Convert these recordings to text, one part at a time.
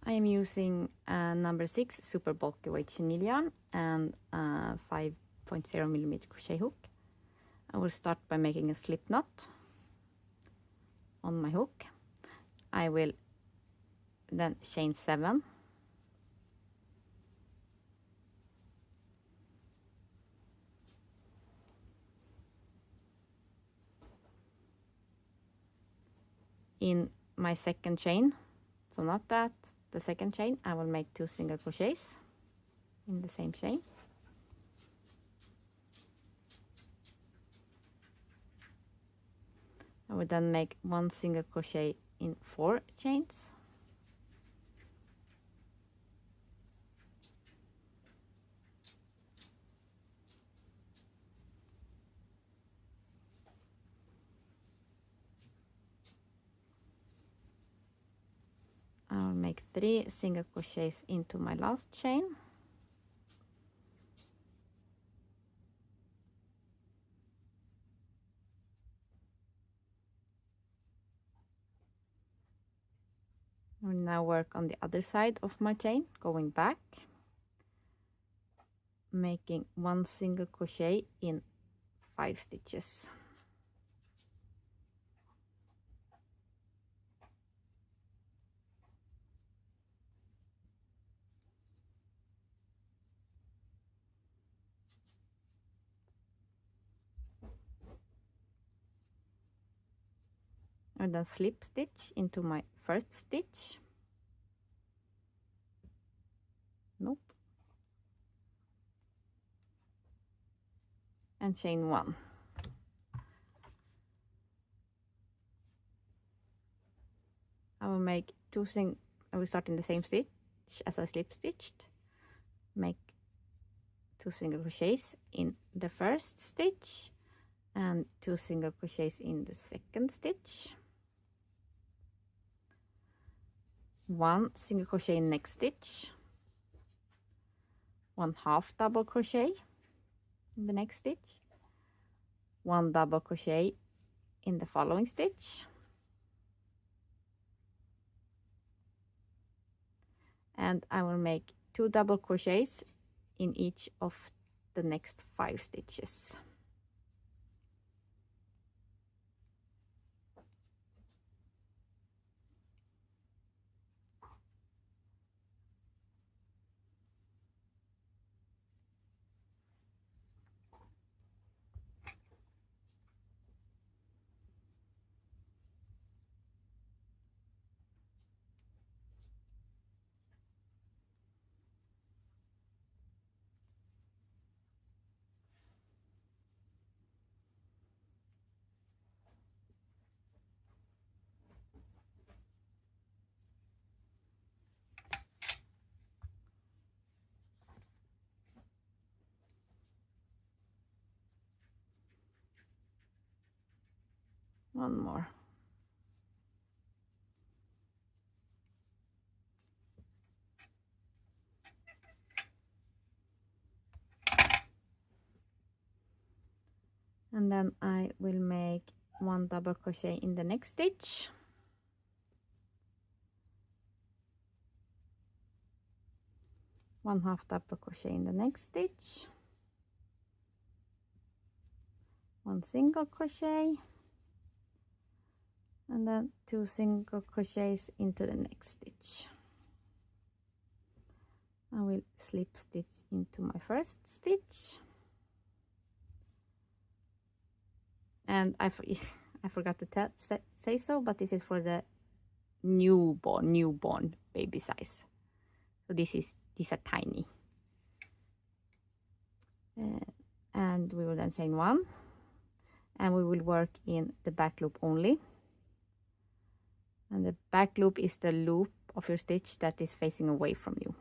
I am using number 6 super bulky weight chenille yarn and 5.0mm crochet hook. I will start by making a slip knot on my hook. I will then chain 7, in my second chain, so not that, the second chain, I will make 2 single crochets in the same chain. I will then make 1 single crochet in 4 chains. I'll make 3 single crochets into my last chain. I will now work on the other side of my chain, going back, making 1 single crochet in 5 stitches. And then slip stitch into my first stitch. Nope. And chain 1. I will make I will start in the same stitch as I slip stitched. Make 2 single crochets in the first stitch and 2 single crochets in the second stitch. 1 single crochet in next stitch. 1 half double crochet in the next stitch. 1 double crochet in the following stitch. And I will make 2 double crochets in each of the next 5 stitches. One more. And then I will make 1 double crochet in the next stitch. One half double crochet in the next stitch. 1 single crochet. And then 2 single crochets into the next stitch. I will slip stitch into my first stitch. And I forgot to say so, but this is for the newborn baby size. So these are tiny. And we will then chain 1, and we will work in the back loop only. And the back loop is the loop of your stitch that is facing away from you.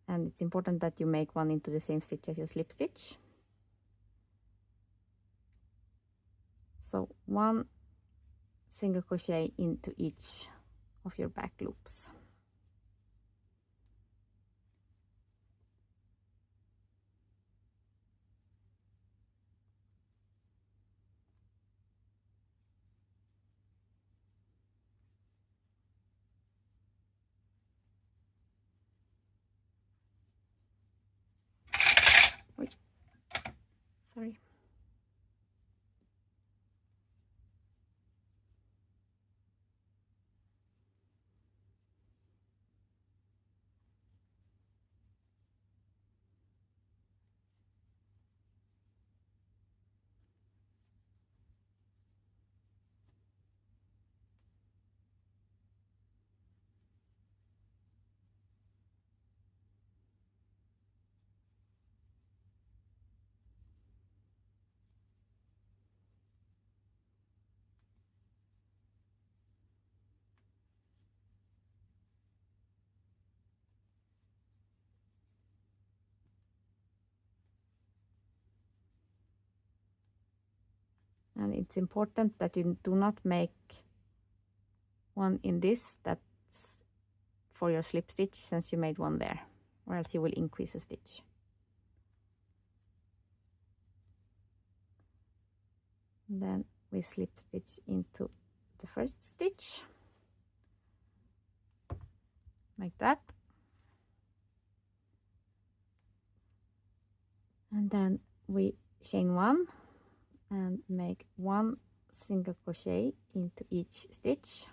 And it's important that you make 1 into the same stitch as your slip stitch. So 1 single crochet into each of your back loops. Sorry. And it's important that you do not make one in this that's for your slip stitch, since you made one there, or else you will increase a stitch. And then we slip stitch into the first stitch like that, and then we chain one and make one single crochet into each stitch.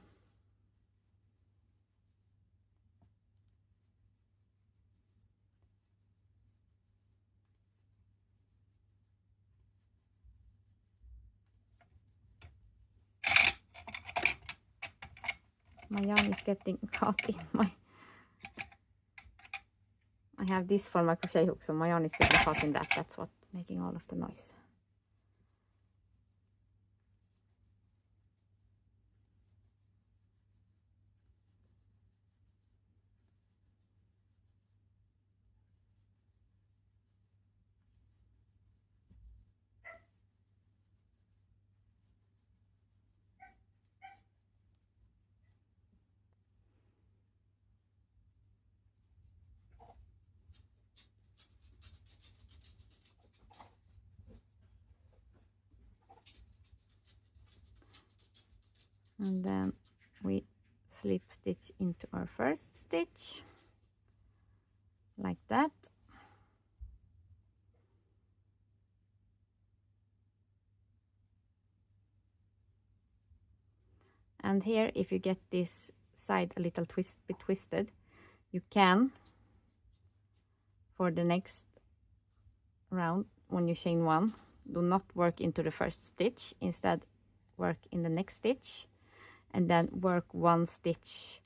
My yarn is getting caught in my... I have this for my crochet hook, so my yarn is getting caught in that. That's what's making all of the noise. And then we slip stitch into our first stitch like that, and here, if you get this side a little bit twisted, you can, for the next round, when you chain one, do not work into the first stitch, instead work in the next stitch, and then work one stitch,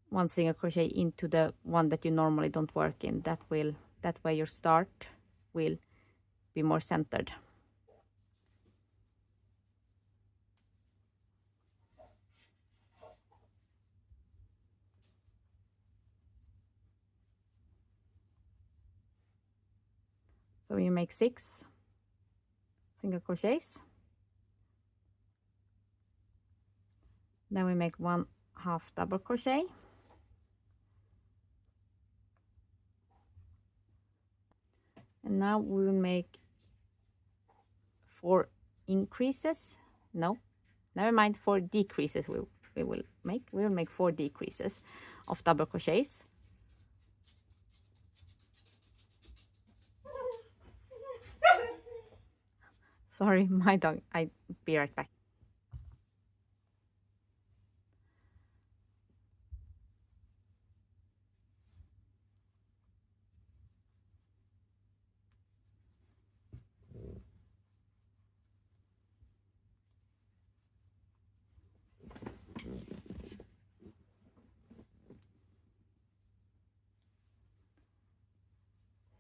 one single crochet into the one that you normally don't work in. That way your start will be more centered. So you make 6 single crochets, then we make 1/2 double crochet, and now we will make 4 increases. No, never mind, 4 decreases. We will make 4 decreases of double crochets. Sorry, my dog. I'll be right back.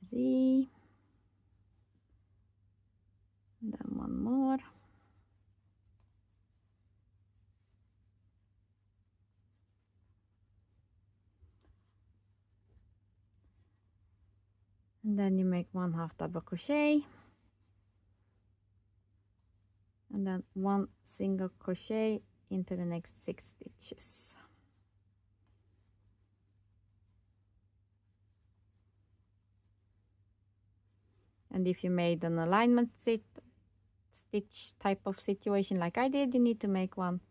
Three, and then one more. And then you make 1/2 double crochet, and then 1 single crochet into the next 6 stitches. And if you made an alignment stitch type of situation like I did, you need to make 1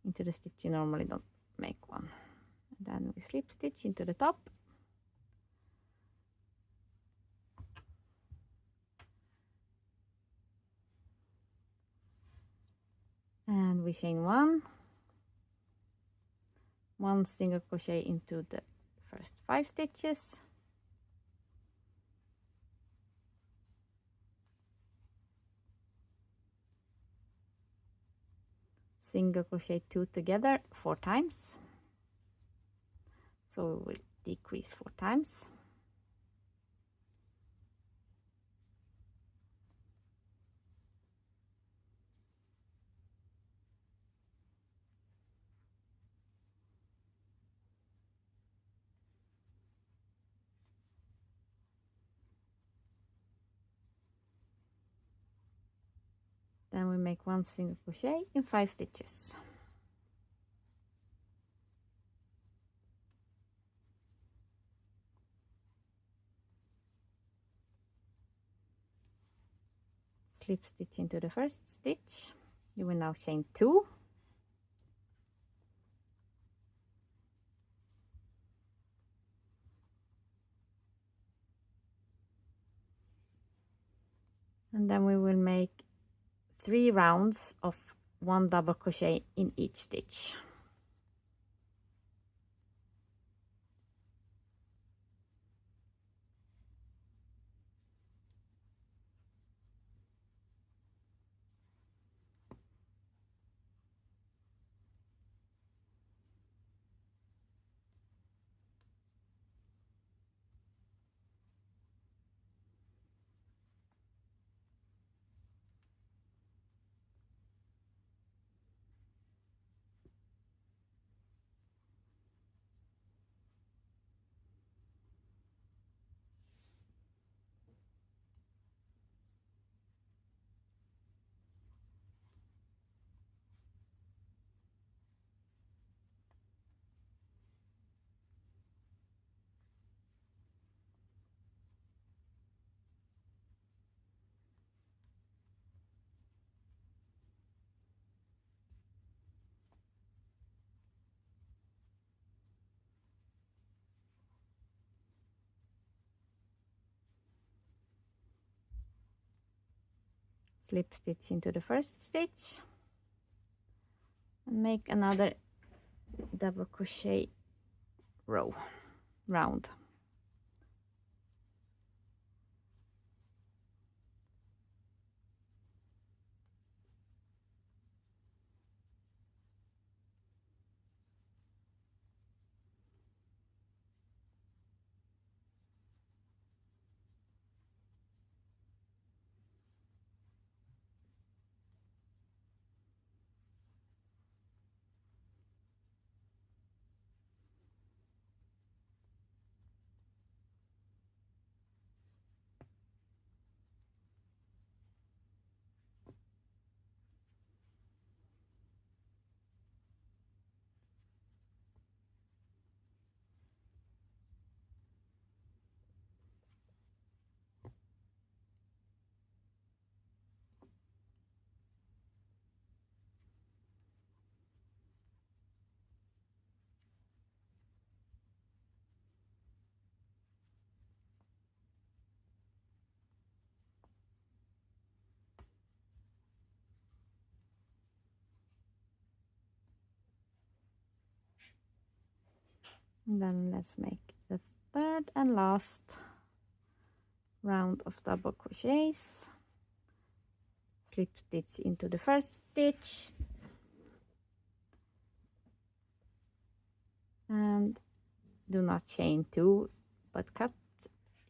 into the stitch you normally don't make 1. And then we slip stitch into the top, we chain one single crochet into the first 5 stitches, single crochet 2 together 4 times, so we will decrease 4 times, then we make 1 single crochet in 5 stitches, slip stitch into the first stitch. You will now chain 2, and then we will make 3 rounds of 1 double crochet in each stitch. Slip stitch into the first stitch and make another double crochet round. And then let's make the third and last round of double crochets. Slip stitch into the first stitch and do not chain 2, but cut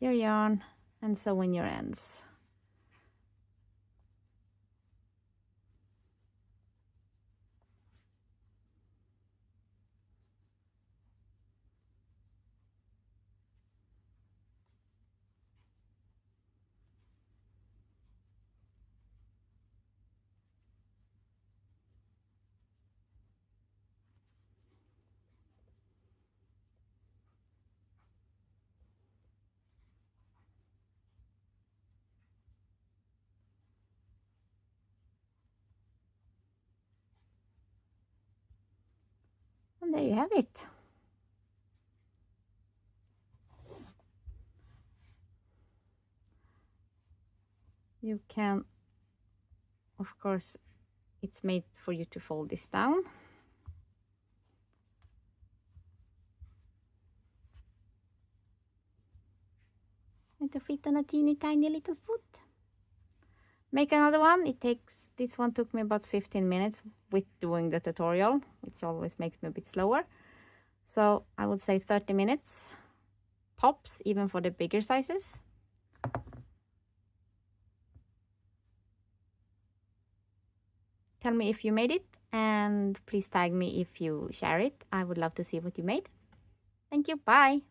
your yarn and sew in your ends. And there you have it. You can, of course, it's made for you to fold this down. And to fit on a teeny tiny little foot. Make another one. This one took me about 15 minutes with doing the tutorial, which always makes me a bit slower. So I would say 30 minutes tops, even for the bigger sizes. Tell me if you made it, and please tag me if you share it. I would love to see what you made. Thank you. Bye.